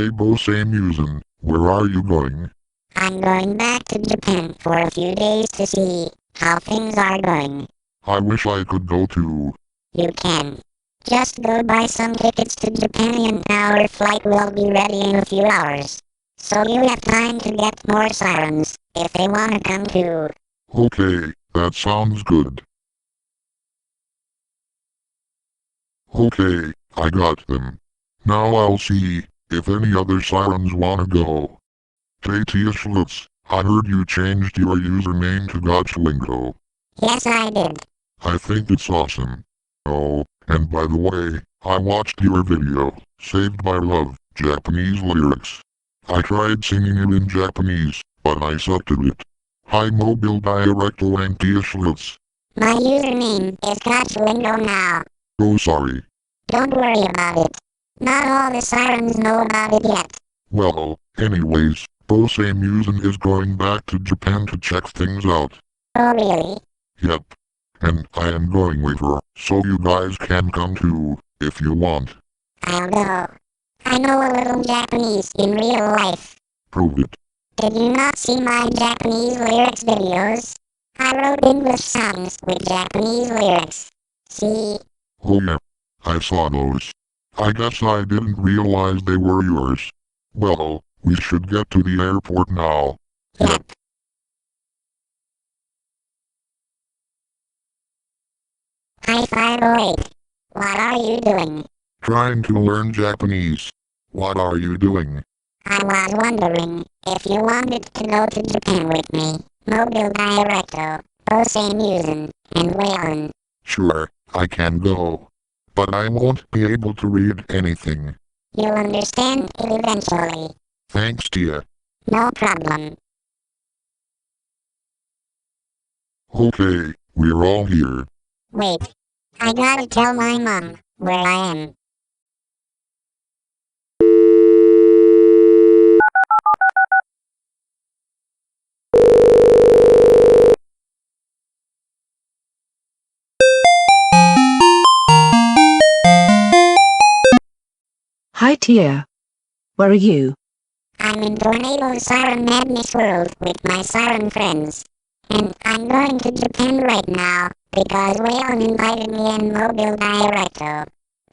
Hey Bose Musin, where are you going? I'm going back to Japan for a few days to see how things are going. I wish I could go too. You can. Just go buy some tickets to Japan and our flight will be ready in a few hours. So you have time to get more sirens, if they wanna come too. Okay, that sounds good. Okay, I got them. Now I'll see if any other sirens wanna go. Tatia Schlutz, I heard you changed your username to gacha wingo. Yes, I did. I think it's awesome. Oh, and by the way, I watched your video, Saved by Love, Japanese lyrics. I tried singing it in Japanese, but I sucked at it. Hi mobile directo and Tia Schlutz. My username is Wingo now. Oh sorry. Don't worry about it. Not all the sirens know about it yet. Well, anyways, Bose Musin is going back to Japan to check things out. Oh really? Yep. And I am going with her, so you guys can come too, if you want. I'll go. I know a little Japanese in real life. Prove it. Did you not see my Japanese lyrics videos? I wrote English songs with Japanese lyrics. See? Oh yeah. I saw those. I guess I didn't realize they were yours. Well, we should get to the airport now. Yep. Hi 508. What are you doing? Trying to learn Japanese. What are you doing? I was wondering if you wanted to go to Japan with me. Mobile Directo, Bose Musin, and Waylon. Sure, I can go. But I won't be able to read anything. You'll understand it eventually. Thanks Tia. No problem. Okay, we're all here. Wait. I gotta tell my mom where I am. Hi Tia. Where are you? I'm in Tornado Siren Madness World with my siren friends. And I'm going to Japan right now because Waylon invited me and Mobile Directo.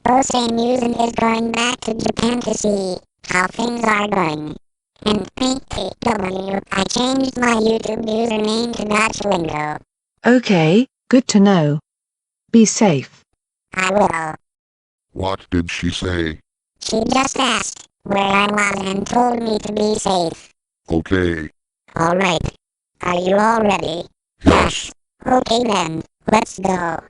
Bose Musin is going back to Japan to see how things are going. And PTW, I changed my YouTube username to Gotchwingo. Okay, good to know. Be safe. I will. What did she say? She just asked where I was and told me to be safe. Okay. Alright. Are you all ready? Yes. Okay then, let's go.